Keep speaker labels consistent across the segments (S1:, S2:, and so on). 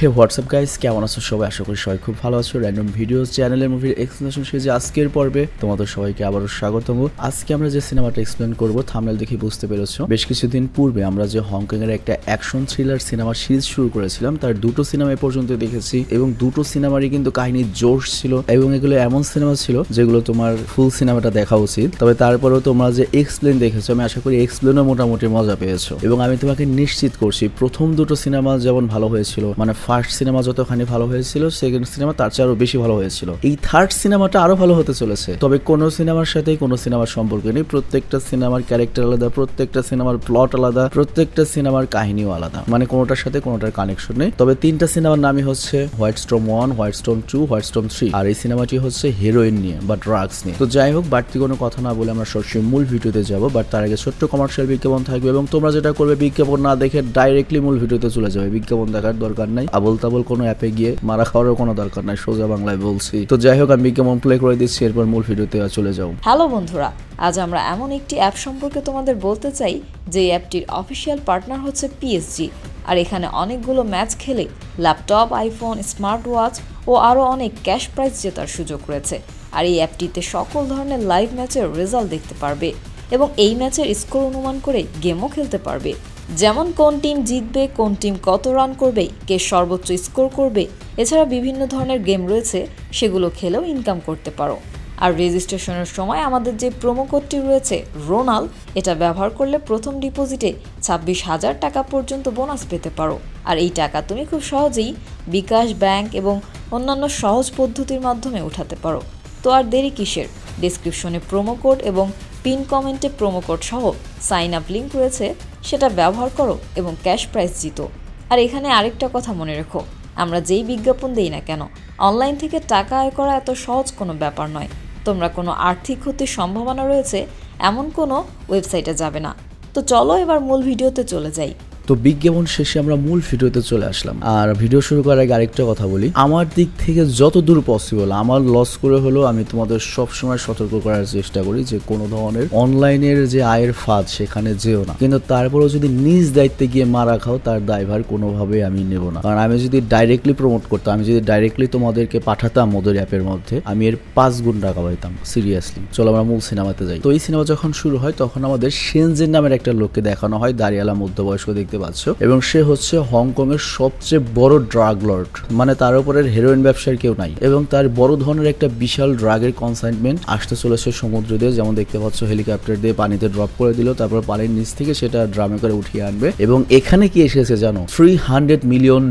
S1: হে WhatsApp guys, কেমন আছো সবাই? আশা করি সবাই খুব ভালো আছো। র্যান্ডম ভিডিওস চ্যানেলের মুভির এক্সপ্লেনেশন সিরিজে আজকের পর্বে তোমাদের সবাইকে আবারও স্বাগতম। আজকে আমরা যে সিনেমাটা এক্সপ্লেন করব থাম্বনেল দেখে বুঝতে পেরেছো, বেশ কিছুদিন পূর্বে আমরা যে হংকং এর একটা অ্যাকশন থ্রিলার সিনেমা সিরিজ শুরু করেছিলাম, তার দুটো সিনেমা এ পর্যন্ত দেখেছি এবং দুটো সিনেমারই কিন্তু কাহিনী জোশ ছিল এবং এগুলো এমন সিনেমা ছিল যেগুলো তোমার ফুল সিনেমাটা দেখা উচিত। তবে তারপরেও তোমরা যে এক্সপ্লেন দেখেছো, আমি আশা করি এক্সপ্লেনও মোটামুটি মজা পেয়েছো এবং আমি তোমাকে নিশ্চিত করছি প্রথম দুটো সিনেমা যেমন ভালো হয়েছিল, মানে ফার্স্ট সিনেমা যতখানি ভালো হয়েছিল সেকেন্ড সিনেমা তার চেয়ে আরো বেশি ভালো হয়েছিল। এই থার্ড সিনেমাটা আরো ভালো হতে চলেছে। তবে কোন সিনেমার সাথে কোন সিনেমার সম্পর্ক নেই, প্রত্যেকটা সিনেমার ক্যারেক্টার আলাদা, প্রত্যেকটা সিনেমার প্লট আলাদা, প্রত্যেকটা সিনেমার কাহিনীও আলাদা, মানে কোনোটার সাথে কোনোটার কানেকশন নেই। তবে তিনটা সিনেমার নামই হচ্ছে white stone 1, white stone 2, white stone 3, আর এই সিনেমাটি হচ্ছে হিরোইন নিয়ে বা ড্রাগস নিয়ে। তো যাই হোক, বাড়তি কোনো কথা না বলে আমরা সরাসরি মূল ভিডিওতে যাব। বাট তার আগে ছোট্ট কমার্শিয়াল বিজ্ঞাপন থাকবে এবং তোমরা যেটা করবে বিজ্ঞাপন না দেখে ডাইরেক্টলি মূল ভিডিওতে চলে যাবে। বিজ্ঞাপন দেখার দরকার নাই, আবল তাবল কোনো অ্যাপে গিয়ে মারা খাওয়ারও কোনো দরকার নাই, সোজা বাংলায় বলছি। তো যাই হোক, আমি বিজ্ঞাপন প্লে করে দিচ্ছি, এরপর মূল ভিডিওতে চলে যাও।
S2: হ্যালো বন্ধুরা, আজ আমরা এমন একটি অ্যাপ সম্পর্কে তোমাদের বলতে চাই যে অ্যাপটির অফিসিয়াল পার্টনার হচ্ছে পিএসজি। আর এখানে অনেকগুলো ম্যাচ খেলে ল্যাপটপ, আইফোন, স্মার্ট ওয়াচ ও আরও অনেক ক্যাশ প্রাইজ জেতার সুযোগ রয়েছে। আর এই অ্যাপটিতে সকল ধরনের লাইভ ম্যাচের রেজাল্ট দেখতে পারবে এবং এই ম্যাচের স্কোর অনুমান করে গেমও খেলতে পারবে, যেমন কোন টিম জিতবে, কোন টিম কত রান করবে, কে সর্বোচ্চ স্কোর করবে। এছাড়া বিভিন্ন ধরনের গেম রয়েছে, সেগুলো খেলেও ইনকাম করতে পারো। আর রেজিস্ট্রেশনের সময় আমাদের যে প্রোমো কোডটি রয়েছে রোনাল, এটা ব্যবহার করলে প্রথম ডিপোজিটে 26,000 টাকা পর্যন্ত বোনাস পেতে পারো। আর এই টাকা তুমি খুব সহজেই বিকাশ, ব্যাংক এবং অন্যান্য সহজ পদ্ধতির মাধ্যমে উঠাতে পারো। তো আর দেরি কিসের? ডেসক্রিপশনে প্রোমো কোড এবং পিন কমেন্টে প্রোমো কোড সহ সাইন আপ লিঙ্ক রয়েছে, সেটা ব্যবহার করো এবং ক্যাশ প্রাইজ জিতো। আর এখানে আরেকটা কথা মনে রেখো, আমরা যেই বিজ্ঞাপন দেই না কেন, অনলাইন থেকে টাকা আয় করা এত সহজ কোনো ব্যাপার নয়। তোমরা কোনো আর্থিক ক্ষতির সম্ভাবনা রয়েছে এমন কোনো ওয়েবসাইটে যাবে না। তো চলো এবার মূল ভিডিওতে চলে যাই।
S1: তো বিজ্ঞাপন শেষে আমরা মূল ভিডিওতে চলে আসলাম। আর ভিডিও শুরু করার আগে আরেকটা কথা বলি, আমার দিক থেকে যত দূর পসিবল আমার লস করে হলেও আমি তোমাদের সবসময় সতর্ক করার চেষ্টা করি যে কোনো ধরনের অনলাইনের যে আয়ের ফাঁদ সেখানে যেও না। কিন্তু তারপরেও যদি নিজ দায়িত্বে গিয়ে মারা খাও, তার দায়ভার কোনোভাবে আমি নেব না। কারণ আমি যদি ডাইরেক্টলি প্রমোট করতাম, আমি যদি ডাইরেক্টলি তোমাদেরকে পাঠাতাম ওদের অ্যাপের মধ্যে, আমি এর 5 গুণ টাকা পাইতাম সিরিয়াসলি। চলো আমরা মূল সিনেমাতে যাই। তো এই সিনেমা যখন শুরু হয় তখন আমাদের শেনজেন নামের একটা লোককে দেখানো হয়, দাঁড়িয়ালা মধ্যবয়স্ক দেখতে পাচ্ছ, এবং সে হচ্ছে হংকং এর সবচেয়ে বড় ড্রাগ লর্ড, মানে তার উপরে হেরোইন ব্যবসার কেউ নাই এবং তার বড় ধরনের একটা বিশাল ড্রাগের কনসাইনমেন্ট আসতে চলেছে সমুদ্র দিয়ে। যেমন দেখতে পাচ্ছ হেলিকপ্টার দিয়ে পানিতে ড্রপ করে দিল, তারপর পানির নিচ থেকে সেটা ড্রামে করে উঠিয়ে আনবে। এবং এখানে কি এসেছে জানো? $300 মিলিয়ন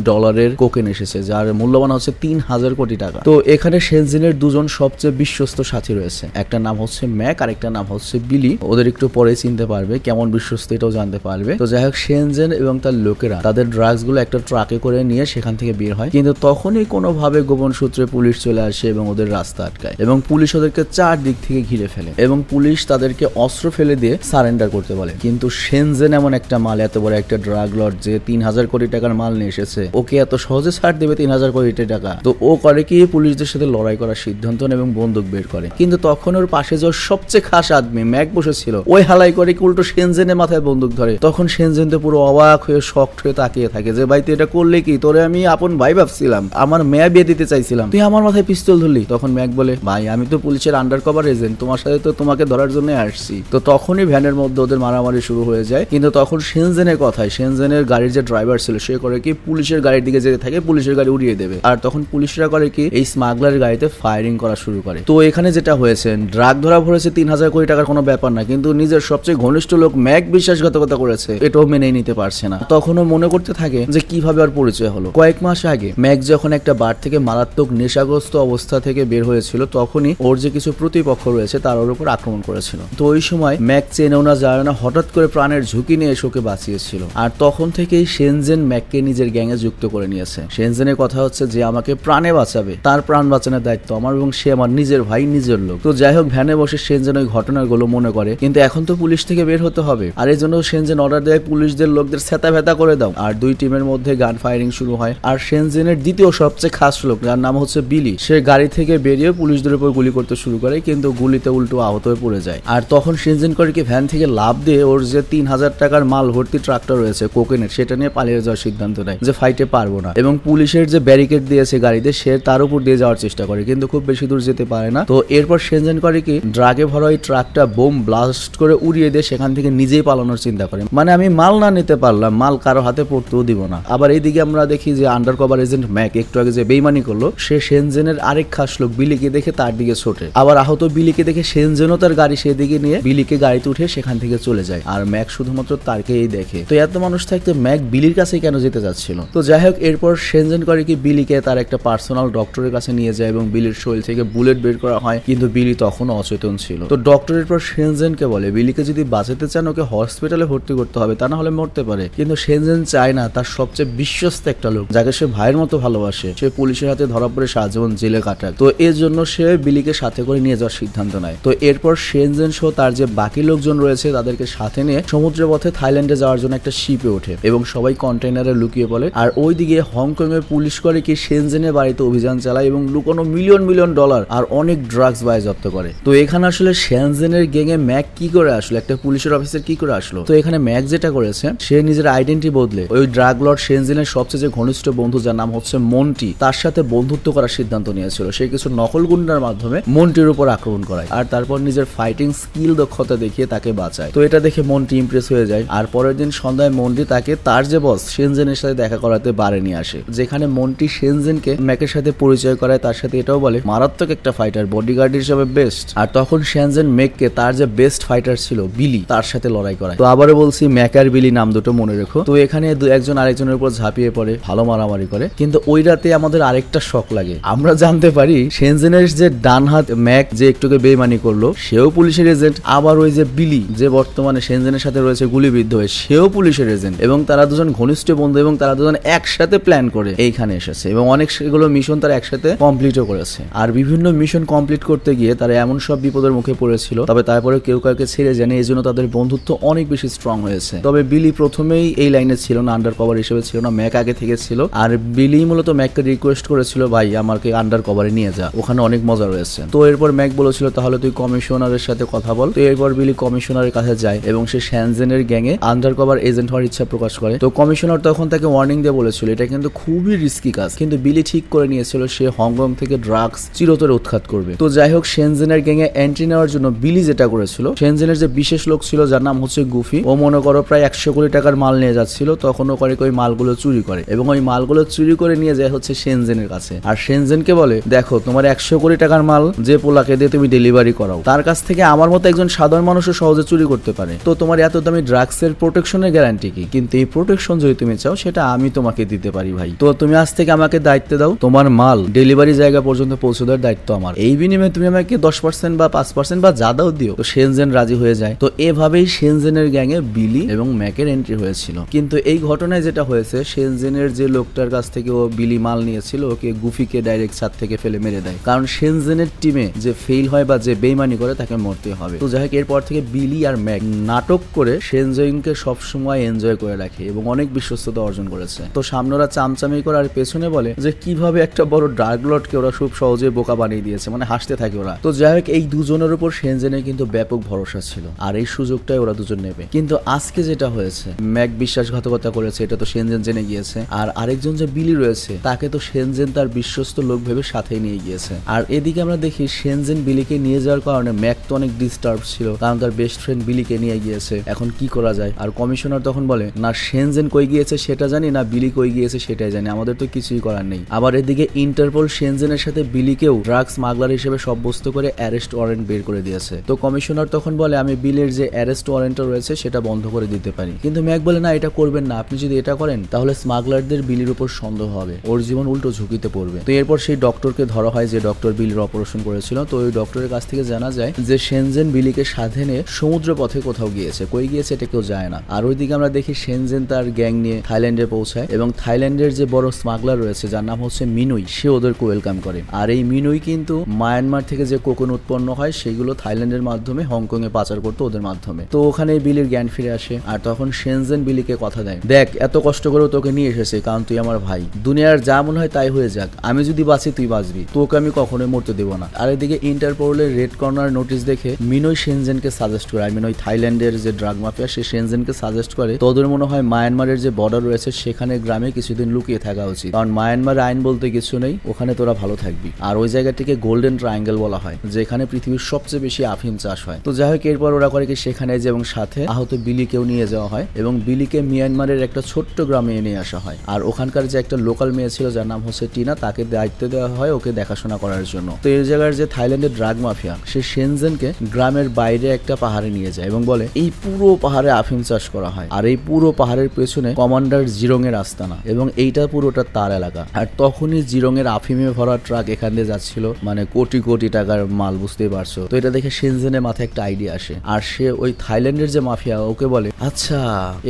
S1: কোকেন এসেছে, যার মূল্যবান হচ্ছে 3,000 কোটি টাকা। তো এখানে শেনজেনের দুজন সবচেয়ে বিশ্বস্ত সাথী রয়েছে, একটা নাম হচ্ছে ম্যাক আর একটা নাম হচ্ছে বিলি। ওদের একটু পরে চিনতে পারবে, কেমন বিশ্বস্ত এটাও জানতে পারবে। তো যাই হোক, শেনজেন এবং তার লোকেরা তাদের ড্রাগস গুলো একটা ট্রাকে করে নিয়ে সেখান থেকে বের হয়, কিন্তু তখনই কোনোভাবে গোপন সূত্রে পুলিশ চলে আসে এবং ওদের রাস্তা আটকায় এবং পুলিশ ওদেরকে 4 দিক থেকে ঘিরে ফেলে এবং পুলিশ তাদেরকে অস্ত্র ফেলে দিয়ে সারেন্ডার করতে বলে। কিন্তু শেনজেন এমন একটা মাল, এত বড় একটা ড্রাগ লর্ড যে 3,000 কোটি টাকার মাল নিয়ে এসেছে, ওকে এত সহজে ছাড় দেবে 3,000 কোটি টাকা? তো ও করে কি, পুলিশদের সাথে লড়াই করার সিদ্ধান্ত নেয় এবং বন্দুক বের করে। কিন্তু তখন ওর পাশে যে সবচেয়ে খাস আদমি ম্যাক বসেছিল, ওই হালাই করে কি উল্টো শেনজেনের মাথায় বন্দুক ধরে। তখন শেনজেন তো পুরো অবাক হয়ে শকড হয়ে তাকিয়ে থাকে যে ভাই তুই এটা করলে কি? তোরে আমি আপন ভাই ভাবছিলাম, আমার মেয়ে বিয়ে দিতে চাইছিলাম, তুই আমার মাথায় পিস্তল ধরলি। তখন ম্যাক বলে, ভাই আমি তো পুলিশের আন্ডার কভার এজেন্ট, তোমার সাথে তো তোমাকে ধরার জন্য আসছি। তো তখনই ভ্যানের মধ্যে ওদের মারামারি শুরু হয়ে যায়। কিন্তু তখন শেনজেনের কথায়, শেনজেনের গাড়ির যে ড্রাইভার ছিল সে করে কি পুলিশের গাড়ির দিকে যেতে থাকে, পুলিশের গাড়ি উড়িয়ে দেবে। আর তখন পুলিশরা করে কি, এই স্মাগলারের গাড়িতে ফায়ারিং করা শুরু করে। তো এখানে যেটা হয়েছে, ড্রাগ ধরা পড়েছে 3,000 কোটি টাকার কোনো ব্যাপার না, কিন্তু নিজের সবচেয়ে ঘনিষ্ঠ লোক ম্যাক বিশ্বাসঘাতকতা করেছে, এটাও মেনেই নিতে পারছে না। তখনও মনে করতে থাকে যে কিভাবে আর পরিচয় হলো। কয়েক মাস আগে ম্যাক যখন একটা বার থেকে মারাত্মক নেশাগ্রস্ত অবস্থা থেকে বের হয়েছিল, তখনই ওর যে কিছু প্রতিপক্ষ রয়েছে তার ওর উপর আক্রমণ করেছিল। তো ওই সময় ম্যাক চেনেও না জানে না, হঠাৎ করে প্রাণের ঝুঁকি নিয়ে এসে বাঁচিয়েছিল। আর তখন থেকেই শেনজেন ম্যাককে নিজের গ্যাংয়ে যুক্ত করে নিয়েছে। শেনজেনের কথা হচ্ছে যে আমাকে প্রাণে বাঁচাবে, তার প্রাণ বাঁচানোর দায়িত্ব আমার এবং সে আমার নিজের ভাই, নিজের লোক। তো যাই হোক, ভ্যানে বসে শেনজেন ওই ঘটনাগুলো মনে করে, কিন্তু এখন তো পুলিশ থেকে বের হতে হবে। আর এই জন্য শেনজেন অর্ডার দেয় পুলিশদের লোকদের ওদের সেতা ভেতা করে দাও। আর দুই টিমের মধ্যে গান ফায়ারিং শুরু হয়। আর শেনজেনের দ্বিতীয় সবচেয়ে খাস লোক, যার নাম হচ্ছে বিলি, সে গাড়ি থেকে বেরিয়ে পুলিশদের উপর গুলি করতে শুরু করে, কিন্তু গুলিতে উল্টো আহত হয়ে পড়ে যায়। আর তখন শেনজেন করিকে ভ্যান থেকে লাফ দিয়ে ওর যে 3000 টাকার মাল ভর্তি ট্রাকটা রয়েছে কোকেনের, সেটা নিয়ে পালিয়ে যাওয়ার সিদ্ধান্ত নেয় যে ফাইটে পারবো না। এবং পুলিশের যে ব্যারিকেড দিয়েছে গাড়িতে, সে তার উপর দিয়ে যাওয়ার চেষ্টা করে, কিন্তু খুব বেশি দূর যেতে পারে না। তো এরপর শেনজেন করিকে ড্রাগে ভরা ওই ট্রাকটা বোম ব্লাস্ট করে উড়িয়ে দিয়ে সেখান থেকে নিজেই পালানোর চিন্তা করে, মানে আমি মাল না নিতে পারলাম, মাল কারো হাতে পড়তেও দিব না। আবার এইদিকে আমরা দেখি যে আন্ডার কভার এজেন্ট ম্যাক একটু আগে যে বেইমানি করলো, সে শেনজেনের আরেক খাস লোক বিলিকে দেখে তার দিকে ছোটে। আবার আহত বিলিকে দেখে শেনজেনও তার গাড়ি সেদিকে নিয়ে বিলিকে গাড়িতে উঠে সেখান থেকে চলে যায়। আর ম্যাক শুধুমাত্র তারকেই দেখে। তো এত মানুষ থাকতে ম্যাক বিলির কাছে কেন যেতে যাচ্ছিল? তো যাই হোক, এরপর শেনজেন করিকে বিলিকে তার একটা পার্সোনাল ডক্টরের কাছে নিয়ে যায় এবং বিলির শরীর থেকে বুলেট বের করা হয়, কিন্তু বিলি তখনও অচেতন ছিল। তো ডক্টরের পর শেনজেনকে বলে বিলিকে যদি বাঁচাতে চান ওকে হসপিটালে ভর্তি করতে হবে, তা না হলে মরতে পারে। কিন্তু শেনজেন চায় না, তার সবচেয়ে বিশ্বস্ত একটা লোক যাকে সে ভাইয়ের মতো ভালোবাসে, সে পুলিশের হাতে ধরা পড়ে সারাজীবন জেলে কাটাক। তো এর জন্য সে বিলিকে সাথে করে নিয়ে যাওয়ার সিদ্ধান্ত নেয়। তো এরপর শেনজেন সহ তার যে বাকি লোকজন রয়েছে তাদেরকে সাথে নিয়ে সমুদ্র পথে থাইল্যান্ডে যাওয়ার জন্য একটা শিপে ওঠে এবং সবাই কন্টেইনারে লুকিয়ে পড়ে। আর ওইদিকে হংকং এর পুলিশ করে কি শেনজেনের বাড়িতে অভিযান চালায় এবং লুকানো মিলিয়ন মিলিয়ন ডলার আর অনেক ড্রাগস বাজেয়াপ্ত করে। তো এখানে আসলে শেনজেনের গ্যাংয়ে ম্যাক কি করে আসলো, একটা পুলিশের অফিসার কি করে আসলো? তো এখানে ম্যাক যেটা করেছে, সে নিজের আইডেন্টি বদলে ওই ড্রাগ লর্ড শেনজেনের সবচেয়ে যে ঘনিষ্ঠ বন্ধু, যার নাম হচ্ছে মন্টি, তার সাথে বন্ধুত্ব করার সিদ্ধান্ত নিয়েছিল। সে কিছু নকল গুন্ডার মাধ্যমে মন্টির উপর আক্রমণ করায় আর তারপর নিজের ফাইটিং স্কিল দক্ষতা দেখিয়ে তাকে বাঁচায়। তো এটা দেখে মন্টি ইমপ্রেস হয়ে যায়। আর পরের দিন সন্ধ্যায় মন্টি তাকে তার যে বস শেনজেনের সাথে দেখা করাতে বারে নিয়ে আসে, যেখানে মন্টি শেনজেনকে ম্যাকের সাথে পরিচয় করায়, তার সাথে এটাও বলে মারাত্মক একটা ফাইটার, বডিগার্ড হিসেবে বেস্ট। আর তখন শেনজেন ম্যাককে তার যে বেস্ট ফাইটার ছিল বিলি, তার সাথে লড়াই করায়। তো আবারও বলছি, ম্যাক আর বিলি নাম দুটো মনে রেখো। তো এখানে একজন আরেকজনের উপর ঝাঁপিয়ে পড়ে, ভালো মারামারি করে। কিন্তু ওই রাতে আমাদের আরেকটা শক লাগে, আমরা জানতে পারি শেনজেনের যে ডান হাত ম্যাক যে একটুকে বেইমানি করলো, সেও পুলিশের এজেন্ট। আবার ওই যে বিলি যে বর্তমানে শেনজেনের সাথে রয়েছে গুলিবিদ্ধ হয়ে, সেও পুলিশের এজেন্ট। এবং তারা দুজন ঘনিষ্ঠ বন্ধু এবং তারা দুজন একসাথে প্ল্যান করে এইখানে এসেছে এবং অনেক সেগুলো মিশন তারা একসাথে কমপ্লিটও করেছে। আর বিভিন্ন মিশন কমপ্লিট করতে গিয়ে তারা এমন সব বিপদের মুখে পড়েছিল, তবে তারপরে কেউ কাউকে ছেড়ে জানে, এই জন্য তাদের বন্ধুত্ব অনেক বেশি স্ট্রং হয়েছে। তবে বিলি প্রথমেই এই লাইনে ছিল না, আন্ডার কভার হিসেবে ছিল না, ম্যাক আগে থেকে ছিল। আর বিলি মূলত ম্যাককে রিকোয়েস্ট করেছিল, ভাই আমাকে আন্ডার কভারে নিয়ে যা, ওখানে অনেক মজা রয়েছে। তো এরপর ম্যাক বলেছিল, তাহলে তুই কমিশনারের সাথে কথা বল। তো এরপর বিলি কমিশনারের কাছে যায় এবং সে শেনজেনের গ্যাংয়ে আন্ডার কভার এজেন্ট হওয়ার ইচ্ছা প্রকাশ করে। তো কমিশনার তখন তাকে ওয়ার্নিং দিয়ে বলেছিল, এটা কিন্তু খুবই রিস্কি কাজ। কিন্তু বিলি ঠিক করে নিয়েছিল সে হংকং থেকে ড্রাগস চিরতরে উৎখাত করবে। তো যাই হোক, শেনজেনের গ্যাংয়ে এন্ট্রি নেওয়ার জন্য বিলি যেটা করেছিল, শেনজেনের যে বিশেষ লোক ছিল যার নাম হচ্ছে গুফি, ও মনে করো প্রায় 100 কোটি টাকার মাল নিয়ে যাচ্ছিল, তখনও করে ওই মালগুলো চুরি করে এবং ওই মালগুলো চুরি করে নিয়ে যায় হচ্ছে শেনজেনের কাছে। আর শেনজেনকে বলে, দেখো তোমার 100 কোটি টাকার মাল যে পোলাকে দিয়ে তুমি ডেলিভারি করাও, তার কাছ থেকে আমার মতো একজন সাধারণ মানুষও সহজে চুরি করতে পারে। তো তোমার এত দামি ড্রাগসের প্রোটেকশনের গ্যারান্টি কি? কিন্তু এই প্রোটেকশন যদি তুমি চাও সেটা আমি তোমাকে দিতে পারি ভাই। তো তুমি আজ থেকে আমাকে দায়িত্ব দাও, তোমার মাল ডেলিভারি জায়গা পর্যন্ত পৌঁছে দেওয়ার দায়িত্ব আমার। এই বিনিময়ে তুমি আমাকে 10% বা 5% বা যা দাও দিও। তো শেনজেন রাজি হয়ে যায়। তো এভাবেই শেনজেনের গ্যাংয়ে বিলি এবং ম্যাকের এন্ট্রি হয়েছিল। কিন্তু এই ঘটনায় যেটা হয়েছে, শেনজেনের যে লোকটার কাছ থেকে ও বিলি মাল নিয়েছিল, ওকে গুফিকে ডাইরেক্ট ছাদ থেকে ফেলে মেরে দেয়, কারণ শেনজেনের টিমে যে ফেল হয় বা যে বেইমানি করে তাকে মরতে হবে। তো যাই হোক, এরপর থেকে বিলি আর ম্যাক নাটক করে শেনজেনকে সবসময় এনজয় করে রাখে এবং অনেক বিশ্বস্ততা অর্জন করেছে। তো সামনেরা চামচামি করে আর পেছনে বলে যে কিভাবে একটা বড় ড্রাগ লর্ডকে ওরা খুব সহজে বোকা বানিয়ে দিয়েছে, মানে হাসতে থাকে ওরা। তো যাই হোক, এই দুজনের উপর শেনজেনের কিন্তু ব্যাপক ভরসা ছিল আর এই সুযোগটাই ওরা দুজন নেবে। কিন্তু আজকে যেটা হয়েছে, ম্যাক বিশ্বাসঘাতকতা করেছে, এটা তো শেনজেন জেনে গিয়েছে। আর আরেকজন যে বিলি রয়েছে, তাকে তো শেনজেন তার বিশ্বস্ত লোক ভেবে সাথেই নিয়ে গিয়েছে। আর এদিকে আমরা দেখি শেনজেন বিলিকে নিয়ে যাওয়ার কারণে ম্যাক তো অনেক ডিস্টার্ব ছিল, কারণ তার বেস্ট ফ্রেন্ড বিলিকে নিয়ে গিয়েছে, এখন কি করা যায়। আর কমিশনার তখন বলে, না শেনজেন কই গিয়েছে সেটা জানি না, বিলি কই গিয়েছে সেটাই জানি, আমাদের তো কিছুই করার নেই। আবার এদিকে ইন্টারপোল শেনজেনের সাথে বিলিকেও ড্রাগ স্মাগলার হিসেবে সাব্যস্ত করে অ্যারেস্ট ওয়ারেন্ট বের করে দিয়েছে। তো কমিশনার তখন বলে, আমি বিলের যে অ্যারেস্ট ওয়ারেন্টটা রয়েছে সেটা বন্ধ করে দিতে পারি। কিন্তু ম্যাক বলে, না এটা করবেন না, আপনি যদি এটা করেন তাহলে স্মাগলারদের বিলির উপর সন্দেহ হবে, ওর জীবন উল্টো ঝুঁকিতে পড়বে। তো এরপর সেই ডক্টরকে ধরা হয় যে ডক্টর বিলির অপারেশন করেছিল। তো ওই ডক্টরের কাছ থেকে জানা যায় যে শেনজেন বিলিকে সাথে নিয়ে সমুদ্র পথে কোথাও গিয়েছে, কই গিয়েছে এটা কেউ যায় না। আর ওইদিকে আমরা দেখি শেনজেন তার গ্যাং নিয়ে থাইল্যান্ডে পৌঁছায় এবং থাইল্যান্ডের যে বড় স্মাগলার রয়েছে যার নাম হচ্ছে মিনুই, সে ওদেরকে ওয়েলকাম করে। আর এই মিনুই কিন্তু মায়ানমার থেকে যে কোকোন উৎপন্ন হয় সেগুলো থাইল্যান্ডের মাধ্যমে হংকং এ পাচার করতো ওদের মাধ্যমে। তো ওখানে বিলির জ্ঞান ফিরে আসে আর তখন শেনজেন শেনজেন বিলিকে কথা দেয়, দেখ এত কষ্ট করেও তোকে নিয়ে এসেছে কারণ তুই আমার ভাই, দুনিয়ার যা মনে হয় তাই হয়ে যাক, আমি যদি বাঁচি তুই বাঁচবি, তোকে আমি কখনোই মরতে দেবো না। আর এদিকে ইন্টারপোলের রেড কর্নার নোটিশ দেখে মিনই শেনজেনকে সাজেস্ট করে, ওই থাইল্যান্ডের যে ড্রাগ মাফিয়া সে শেনজেনকে সাজেস্ট করে তোদের মনে হয় মায়ানমারের যে বর্ডার রয়েছে সেখানে গ্রামে কিছুদিন লুকিয়ে থাকা উচিত, কারণ মায়ানমার আইন বলতে কিছু নেই, ওখানে তোরা ভালো থাকবি। আর ওই জায়গাটিকে গোল্ডেন ট্রায়াঙ্গেল বলা হয়, যেখানে পৃথিবীর সবচেয়ে বেশি আফিম চাষ হয়। তো যাই হোক এরপর ওরা করে কি সেখানে যে এবং সাথে আহত বিলিকেও নিয়ে যাওয়া হয় এবং বিলিকে মিয়ানমারের একটা ছোট্ট গ্রামে নিয়ে আসা হয়। আর ওখানকার যে একটা লোকাল মেয়ে ছিল যার নাম হচ্ছে টিনা, তাকে দায়িত্ব দেওয়া হয় ওকে দেখাশোনা করার জন্য। তো এই জায়গার যে থাইল্যান্ডের ড্রাগ মাফিয়া সে শেনজেনকে গ্রামের বাইরে একটা পাহাড়ে নিয়ে যায় এবং বলে এই পুরো পাহাড়ে আফিম চাষ করা হয় আর এই পুরো পাহাড়ের পেছনে কমান্ডার জিরং এর আস্তানা এবং এইটা পুরোটা তার এলাকা। আর তখনই জিরং এর আফিমে ভরা ট্রাক এখান দিয়ে যাচ্ছিল, মানে কোটি কোটি টাকার মাল, বুঝতেই পারছো। তো এটা দেখে শেনজেনের মাথায় একটা আইডিয়া আসে আর সে ওই থাইল্যান্ডের যে মাফিয়া ওকে বলে, আচ্ছা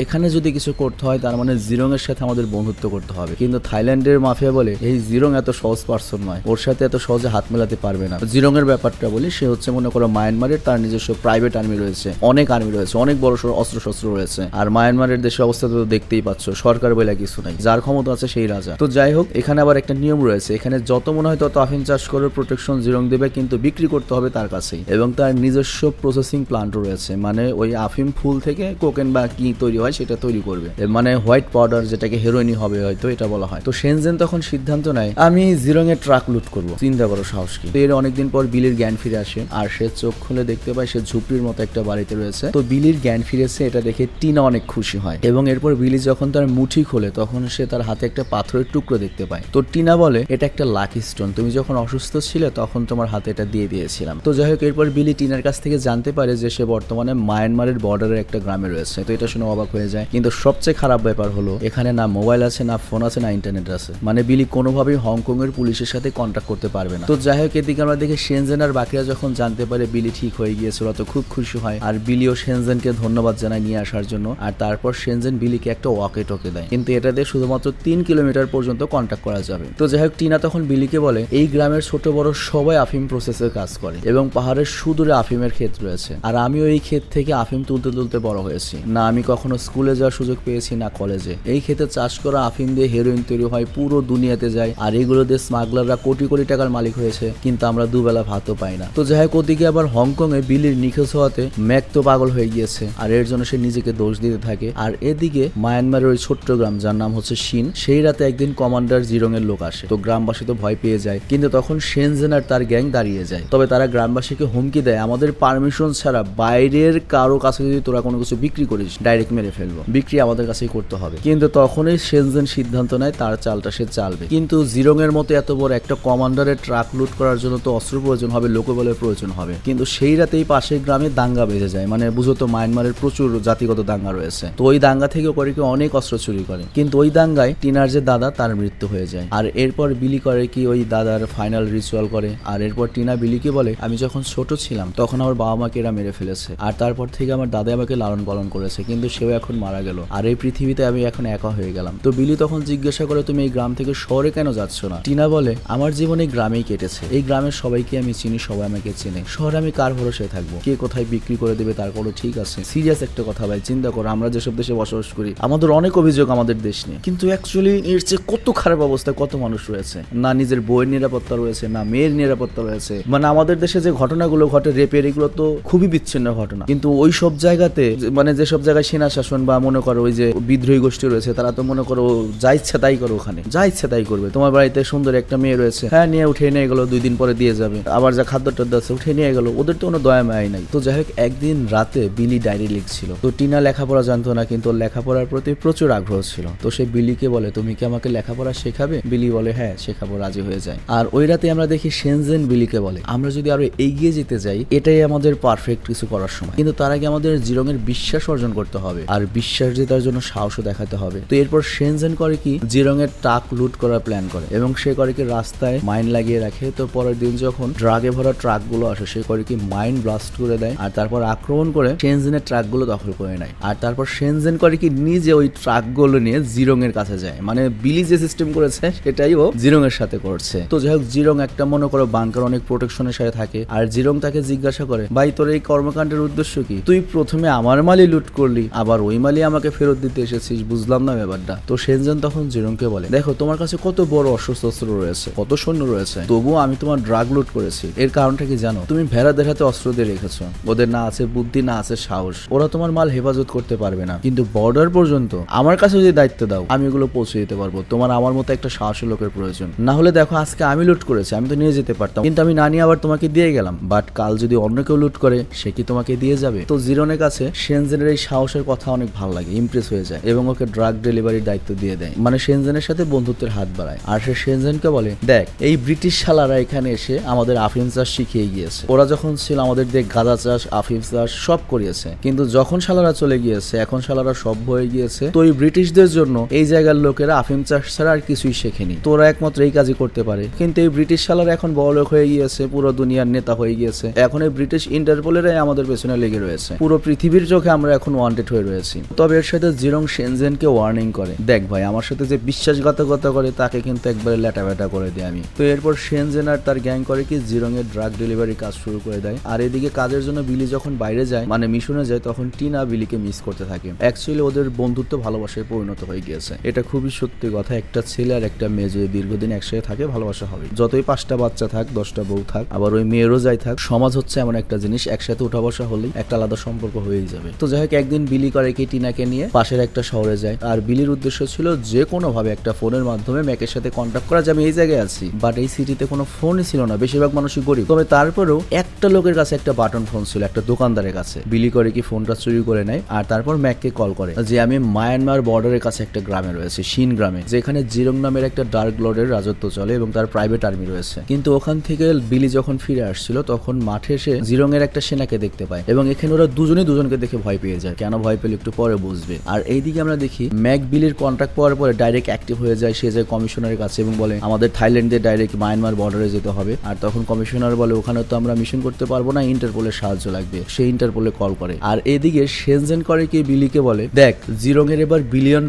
S1: এখানে যদি কিছু করতে হয় তার মানে জিরং এর সাথে আমাদের বন্ধুত্ব করতে হবে। কিন্তু থাইল্যান্ডের মাফিয়া বলে এই জিরং এত সহজ পার্সন নয়, ওর সাথে এত সহজে হাত মেলাতে পারবে না। জিরং এর ব্যাপারটা বলি, সে হচ্ছে মনে করো মায়ানমারের তার নিজস্ব প্রাইভেট আর্মি রয়েছে, অনেক আর্মি রয়েছে, অনেক বড় সড়ো অস্ত্র শস্ত্র রয়েছে। আর মায়ানমারের দেশের অবস্থা তো দেখতেই পাচ্ছ, সরকার বলে কিছু নাই, যার ক্ষমতা আছে সেই রাজা। তো যাই হোক এখানে আবার একটা নিয়ম রয়েছে, এখানে যত মনে হয় তত আফিম চাষ করে প্রোটেকশন জিরং দেবে, কিন্তু বিক্রি করতে হবে তার কাছেই এবং তার নিজস্ব প্রসেসিং প্লান্টও রয়েছে, মানে ওই আফিম ফুল থেকে কোকেন বা কি তৈরি হয় সেটা তৈরি করবে, মানে হোয়াইট পাউডার যেটাকে হেরোইনই হবে হয়তো এটা বলা হয়। তো শেনজেন তখন সিদ্ধান্ত নেয় আমি জিরং এর ট্রাক লুট করবো। চিন্তা করো সাহস কি। তো এর অনেকদিন পর বিলির জ্ঞান ফিরে আসে আর সে চোখ খুলে দেখতে পায় সে ঝুপড়ির মতো একটা বাড়িতে রয়েছে। তো বিলির জ্ঞান ফিরেছে এটা দেখে টিনা অনেক খুশি হয় এবং এরপর বিলি যখন তার মুঠি খোলে তখন সে তার হাতে একটা পাথরের টুকরো দেখতে পায়। তো টিনা বলে এটা একটা লাকি স্টোন, তুমি যখন অসুস্থ ছিলে তখন তোমার হাতে এটা দিয়ে দিয়েছিলাম। তো যাই হোক এরপর বিলি টিনার কাছ থেকে জানতে পারে যে সে বর্তমানে মায়ানমারের বর্ডারের একটা গ্রামে রয়েছে। তো এটা শুনে অবাক হয়ে যায়, কিন্তু সবচেয়ে খারাপ ব্যাপার হলো এখানে না মোবাইল আছে, না ফোন আছে, না ইন্টারনেট আছে, মানে বিলি কোনোভাবেই হংকং এর পুলিশের সাথে কন্ট্যাক্ট করতে পারবে না। তো যাই হোক এদিকে আমরা দেখি শেনজেন আর বাকিরা যখন জানতে পারে বিলি ঠিক হয়ে গিয়েছে ওরা তো খুব খুশি হয় আর বিলিও শেনজেনকে ধন্যবাদ জানায় নিয়ে আসার জন্য। আর তারপর শেনজেন বিলিকে একটা ওয়াকে টোকে দেয়, কিন্তু এটা দিয়ে শুধুমাত্র 3 কিলোমিটার পর্যন্ত কন্ট্যাক্ট করা যাবে। তো যাই হোক টিনা তখন বিলিকে বলে এই গ্রামের ছোট বড় সবাই আফিম প্রসেসের কাজ করে এবং পাহাড়ের সুদূরে আফিমের ক্ষেত রয়েছে আর আমিও এই ক্ষেত থেকে আফিম তুলতে তুলতে বড় হয়েছি, না আমি কখনো স্কুলে যাওয়ার সুযোগ পেয়েছি না কলেজে। এই ক্ষেতে চাষ করা আফিম দিয়ে হেরোইন তৈরি হয়, পুরো দুনিয়াতে যায় আর এগুলো দিয়ে স্মাগলাররা কোটি কোটি টাকার মালিক হয়েছে, কিন্তু আমরা দুবেলা ভাতও পাই না। তো যাই হোক ওদিকে আবার হংকং এ বিলির নিখোঁজ হওয়াতে ম্যাক তো পাগল হয়ে গিয়েছে আর এর জন্য সে নিজেকে দোষ দিতে থাকে। আর এদিকে মায়ানমারের ওই ছোট্ট গ্রাম যার নাম হচ্ছে শিন, সেই রাতে একদিন কমান্ডার জিরং এর লোক আসে। তো গ্রামবাসী তো ভয় পেয়ে যায়, কিন্তু তখন শেনজেন আর তার গ্যাং দাঁড়িয়ে যায়। তবে তারা গ্রামবাসীকে হুমকি দেয় আমাদের পারমিশন ছাড়া বাইরের কারো কাছে যদি তোরা কোনো কিছু বিক্রি করিস ডাইরেক্ট মেরে ফেলবো, বিক্রি আমাদের কাছেই করতে হবে। কিন্তু তখনই শেনজেন সিদ্ধান্ত নেয় তার চালটা সে চালবে। কিন্তু জিরং এর মতো এত বড় একটা কমান্ডারের ট্রাক লুট করার জন্য তো অস্ত্র প্রয়োজন হবে, লোকবলের প্রয়োজন হবে। কিন্তু সেই রাতেই পাশের গ্রামে দাঙ্গা বেজে যায়, মানে বুঝো তো মায়ানমারের প্রচুর জাতিগত দাঙ্গা রয়েছে। তো ওই দাঙ্গা থেকে করে কি অনেক অস্ত্র চুরি করে, কিন্তু ওই দাঙ্গায় টিনার যে দাদা তার মৃত্যু হয়ে যায়। আর এরপর বিলি করে কি ওই দাদার ফাইনাল রিচুয়াল করে। আর এরপর টিনা বিলিকে বলে আমি যখন ছোট ছিলাম তখন আমার বাবা মাকে এরা মেরে ফেলেছে আর তারপর থেকে আমার দাদা আমাকে লালন পালন করেছে, কিন্তু সেও এখন মারা গেল আর এই পৃথিবীতে আমি এখন একা হয়ে গেলাম। তো বিলি তখন জিজ্ঞাসা করে তুমি এই গ্রাম থেকে শহরে কেন যাচ্ছ না? টিনা বলে আমার জীবনে গ্রামেই কেটেছে, এই গ্রামের সবাইকে আমি চিনি, সবাই আমাকে চেনে, শহরে আমি কার ভরসায় থাকবো, কে কোথায় বিক্রি করে দেবে তার কোনো ঠিক আছে। সিরিয়াস একটা কথা ভাই, চিন্তা করো আমরা যেসব দেশে বসবাস করি আমাদের অনেক অভিযোগ আমাদের দেশ নিয়ে, কিন্তু অ্যাকচুয়ালি এর চেয়ে কত খারাপ অবস্থায় কত মানুষ রয়েছে, না নিজের বইয়ের নিরাপত্তা রয়েছে, না মেয়ের নিরাপত্তা রয়েছে। মানে আমাদের দেশে যে ঘটনাগুলো ঘটে রেপের, এগুলো তো খুবই বিচ্ছিন্ন ঘটনা, কিন্তু ওই সব জায়গাতে মানে যেসব জায়গায় সেনা শাসন বা মনে করো ওই যে বিদ্রোহী গোষ্ঠী রয়েছে তারা তো মনে করো যা ইচ্ছা তাই করো, ওখানে যা ইচ্ছা তাই করবে। তোমার বাড়িতে সুন্দর একটা মেয়ে রয়েছে, হ্যাঁ নিয়ে উঠে নিয়ে গেলো, 2 দিন পরে দিয়ে যাবে, আবার যা খাদ্য টাদ্য আছে উঠে নিয়ে গেলো, ওদের তো কোনো দয়া মায়াই নাই। তো যাই হোক একদিন রাতে বিলি ডায়েরি লিখছিল। তো টিনা লেখাপড়া জানতো না, কিন্তু লেখাপড়ার প্রতি প্রচুর আগ্রহ ছিল। তো সে বিলিকে বলে তুমি কি আমাকে লেখাপড়া শেখাবে? বিলি বলে হ্যাঁ শেখাবো, রাজি হয়ে যায়। আর ওই রাতে আমরা দেখি শেনজেন বিলিকে বলে আমরা যদি আরো এগিয়ে যেতে যাই এটাই আমাদের পারফেক্ট কিছু করার সময়, কিন্তু তার আগে আমাদের জিরং এর বিশ্বাস অর্জন করতে হবে আর বিশ্বাস জেতার জন্য সাহসও দেখাতে হবে। তো এরপর শেনজেন করে কি জিরং এর ট্রাক লুট করার প্ল্যান করে এবং সে করে কি রাস্তায় মাইন লাগিয়ে রাখে। তো পরের দিন যখন ড্রাগে ভরা ট্রাক গুলো আসে সে করে কি মাইন ব্লাস্ট করে দেয় আর তারপর আক্রমণ করে শেনজেনের ট্রাক গুলো দখল করে নেয়। আর তারপর শেনজেন করে কি নিজে ওই ট্রাক গুলো নিয়ে জিরং এর কাছে যায়, মানে বিলি যে সিস্টেম করেছে সেটাই ও জিরং এর সাথে করছে। তো যাই হোক জিরং একটা মনে করো বাংকার অনেক প্রোটেকশনের সাথে থাকে আর জিরং তাকে জিজ্ঞাসা করে ভাই তোর এই কর্মকাণ্ডের উদ্দেশ্য কি? তুই প্রথমে আমার মালই লুট করলি আবার ওই মালই আমাকে ফেরত দিতে এসেছিস, বুঝলাম না ব্যাপারটা। তো সেনজেন তখন জিরংকে বলে, দেখো তোমার কাছে কত বড় অস্ত্র রয়েছে, কত সৈন্য রয়েছে, তবুও আমি তোমার ড্রাগ লুট করেছি। এর কারণটা কি জানো? তুমি ভেড়াদের হাতে অস্ত্র দিয়ে রেখেছো, ওদের না আছে বুদ্ধি, না আছে সাহস, ওরা তোমার মাল হেফাজত করতে পারবে না। কিন্তু বর্ডার পর্যন্ত আমার কাছে যদি দায়িত্ব দাও, আমি এগুলো পৌঁছে দিতে পারবো। তোমার আমার মতো একটা সাহসী লোকের প্রয়োজন। না হলে দেখো আজকে আমি লুট করেছি, আমি তো নিয়ে যেতে পারতাম, কিন্তু আমি না নিয়ে আবার তোমাকে দিয়ে গেলাম। বাট কাল যদি অন্য কেউ লুট করে, সে কি তোমাকে দিয়ে যাবে? তো জিরনের কাছে সেনজেনের এই সাহসের কথা অনেক ভালো লাগে, ইমপ্রেস হয়ে যায় এবং ওকে ড্রাগ ডেলিভারির দায়িত্ব দিয়ে দেয়। মানে সেনজেনের সাথে বন্ধুত্বের হাত বাড়ায়। আর সে সেনজেনকে বলে, দেখ এই ব্রিটিশ শালারা এখানে এসে আমাদের আফিম চাষ শিখিয়ে গিয়েছে। ওরা যখন ছিল আমাদের দিয়ে গাঁজা চাষ, আফিম চাষ সব করিয়েছে, কিন্তু যখন শালারা চলে গিয়েছে, এখন শালারা সভ্য হয়ে গিয়েছে। তো এই ব্রিটিশদের জন্য এই জায়গার লোকেরা আফিম চাষ ছাড়া আর কিছুই শেখেনি। তোরা একমাত্র এই কাজই করতে পারে। কিন্তু এই ব্রিটিশ শালারা এখন বড়লোক হয়ে গিয়েছে, পুরো দুনিয়ার নেতা হয়ে গিয়েছে। এখন এই ব্রিটিশ ইন্টারপোলেরাই আমাদের পেছনে লেগে রয়েছে। পুরো পৃথিবীর চোখে আমরা এখন ওয়ান্টেড হয়ে রয়েছি। তবে এর সাথে জিরং সেনজেনকে ওয়ার্নিং করে, দেখ ভাই আমার সাথে যে বিশ্বাসঘাতকতা করে তাকে কিন্তু একবারে ল্যাটা ব্যাটা করে দেয় আমি। তো এরপর সেনজেন আর তার গ্যাং করে কি জিরং এর ড্রাগ ডেলিভারি কাজ শুরু করে দেয়। আর এদিকে কাজের জন্য বিলি যখন বাইরে যায়, মানে মিশনে যায়, তখন টিনা বিলিকে মিস করতে থাকে। অ্যাকচুয়ালি ওদের বন্ধুত্ব ভালোবাসায় পরিণত হয়ে গিয়েছে। এটা খুবই সত্যি কথা। একটা ছেলে আর একটা মেয়ে যদি দীর্ঘদিন একসাথে থাকে, ভালোবাসা হবে। যতই 5টা বাচ্চা থাক, 10টা বউ থাক, আবার ওই মেয়েরও যাই থাক, সমাজ হচ্ছে এমন একটা জিনিস, একসাথে উঠা বসা হলেই একটা আলাদা সম্পর্ক হয়েই যাবে। তো যাই হোক, একদিন বিলি করে কি টিনাকে নিয়ে পাশের একটা শহরে যায়। আর বিলির উদ্দেশ্য ছিল যে কোনো ভাবে একটা ফোনের মাধ্যমে ম্যাকের সাথে কন্ট্যাক্ট করা, যে আমি এই জায়গায় আছি। বাট এই সিটিতে কোনো ফোনই ছিল না, বেশিরভাগ মানুষই গরিব। তবে তারপরেও একটা লোকের কাছে একটা বাটন ফোন ছিল, একটা দোকানদারের কাছে। বিলি করে কি ফোনটা চুরি করে নেয় আর তারপর ম্যাককে কল করে যে আমি মায়ানমার বর্ডারের কাছে একটা গ্রামে রয়েছে, শিন গ্রামে, যেখানে জিরং নামের একটা ডার্ক লর্ডের রাজত্ব চলে এবং তার প্রাইভেট আর্মি রয়েছে। কিন্তু ওখান থেকে বিলি যখন ফিরে আসছিল, তখন মাঠে এসে জিরং এর একটা সেনাকে দেখতে পায় এবং এখানে ওরা দুজনকে দেখে ভয় পেয়ে যায়। কেন ভয় পেলে একটু পরে বুঝবে। আর এইদিকে আমরা দেখি ম্যাক বিলির কন্ট্রাক্ট পাওয়ার পরে ডাইরেক্ট অ্যাক্টিভ হয়ে যায়। সে যায় কমিশনারের কাছে এবং বলে আমাদের থাইল্যান্ডে ডাইরেক্ট মায়ানমার বর্ডারে যেতে হবে। আর তখন কমিশনার বলে ওখানে তো আমরা মিশন করতে পারবো না, ইন্টারপোলের সাহায্য লাগবে। সে ইন্টারপোলে কল করে। আর এদিকে সেনজেন করে কি বিলিকে বলে, দেখ জিরং এর এবার $1 বিলিয়ন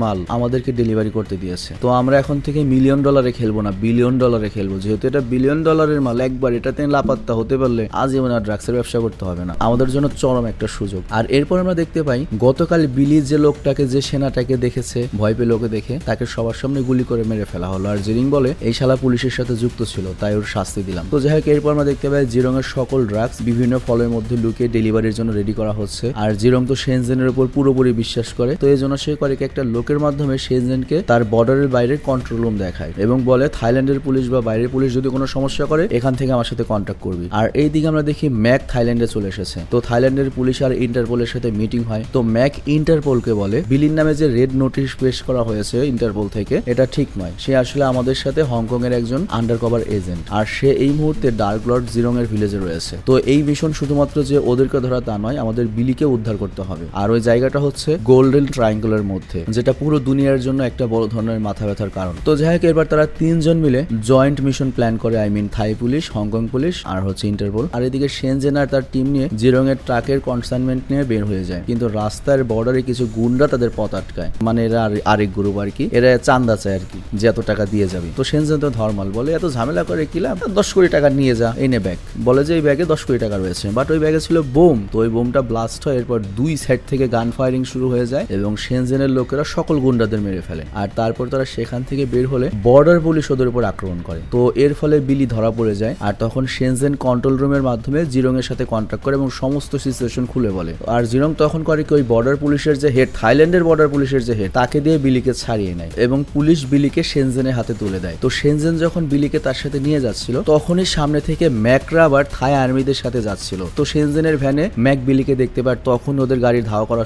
S1: মাল আমাদেরকে ডেলিভারি করতে দিয়েছে। তো আমরা এখন থেকে $1 মিলিয়ন খেলবো না, $1 বিলিয়ন খেলবো। যেহেতু এটা $1 বিলিয়ন মাল, একবার এটাতে লাপাত্তা হতে পারলে আজীবন আর ড্রাগসের ব্যবসা করতে হবে না। আমাদের জন্য চরম একটা সুযোগ। আর এরপর আমরা দেখতে পাই গতকাল বিলি যে লোকটাকে, যে সেনাটাকে দেখেছে, ভয় পেয়ে লোকে দেখে, তাকে সবার সামনে গুলি করে মেরে ফেলা হলো। আর জিরিং বলে এই শালা পুলিশের সাথে যুক্ত ছিল, তাই ওর শাস্তি দিলাম। তো যাই হোক, এরপর আমরা দেখতে পাই জিরং এর সকল ড্রাগস বিভিন্ন ফলের মধ্যে লুকিয়ে ডেলিভারির জন্য রেডি করা হচ্ছে। আর জিরং তো সেনজেনের উপর পুরোপুরি বিশ্বাস করে। তো এই জন্য সে করে একটা লোকের মাধ্যমে সেনজেনকে তার বর্ডারের বাইরে কন্ট্রোল রুম দেখায় এবং বলে থাইল্যান্ডের পুলিশ বা বাইরের পুলিশ যদি কোনো সমস্যা করে, এখান থেকে আমার সাথে কন্ট্যাক্ট করবি। আর এই দিকে আমরা দেখি ম্যাক থাইল্যান্ডে চলে এসেছে। তো থাইল্যান্ডের পুলিশ আর ইন্টারপোলের সাথে মিটিং হয়। তো ম্যাক ইন্টারপোলকে বলে বিলির নামে যে রেড নোটিশ পেশ করা হয়েছে ইন্টারপোল থেকে, এটা ঠিক নয়। সে আসলে আমাদের সাথে হংকং এর একজন আন্ডারকভার এজেন্ট, আর সে এই মুহূর্তে ডার্ক লর্ড জিরং এর ভিলেজে রয়েছে। তো এই মিশন শুধুমাত্র যে ওদেরকে ধরা তা নয়, আমাদের বিলিকে উদ্ধার করতে হবে। আর ওই জায়গাটা হচ্ছে গোল্ডেন ট্রায়াঙ্গলের মধ্যে, যেটা পুরো দুনিয়ার জন্য একটা বড় ধরনের মাথা ব্যথার কারণ। তো যাই হোক, এবার তারা 3 জন মিলে জয়েন্ট মিশন প্ল্যান করে। থাই পুলিশ, হংকং পুলিশ আর হচ্ছে ইন্টারপোল। আর এদিকে সেনজেন আর তার টিম নিয়ে জিরং এর ট্রাকের কনসাইনমেন্ট নিয়ে বের হয়ে যায়। কিন্তু রাস্তার বর্ডারে কিছু গুন্ডা তাদের পথ আটকায়। মানে এরা আরেক গ্রুপ আর কি, এরা চান্দা চায় আর কি, যে এত টাকা দিয়ে যাবে। তো সেনজেন তো ধর্মাল, বলে এত ঝামেলা করে কি লাভ, 10 কোটি টাকা নিয়ে যা, এনে ব্যাগ। বলে যে এই ব্যাগে 10 কোটি টাকা রয়েছে, বাট ওই ব্যাগে ছিল বোম। তো ওই বোমটা ব্লাস্ট হয়। এরপর 2 সাইড থেকে গান ফায়ারিং শুরু হয়ে যায় এবং সেনজেনের লোকেরা সকল গুন্ডাদের মেরে ফেলে। আর তারপর তারা সেখান থেকে বের হলে বর্ডার পুলিশ ওদের উপর আক্রমণ করে। তো এর ফলে বিলি ধরা পড়ে যায়। আর তখন সেনজেন কন্ট্রোল রুমের মাধ্যমে জিরং এর সাথে কন্ট্যাক্ট করে এবং সমস্ত সিচুয়েশন খুলে বলে। আর জিরং তখন করে কি, ওই বর্ডার পুলিশের যে হেড, থাইল্যান্ডের বর্ডার পুলিশের যে হেড, তাকে দিয়ে বিলিকে ছাড়িয়ে নেয় এবং পুলিশ বিলিকে সেনজেনের হাতে তুলে দেয়। তো সেনজেন যখন বিলিকে তার সাথে নিয়ে যাচ্ছিল, তখনই সামনে থেকে ম্যাকরা আবার থাই আর্মিদের সাথে যাচ্ছিল। তো সেনজেনের ভ্যানে ম্যাক বিলিকে দেখতে পায়। তখন ওদের গাড়ি ধাওয়া করা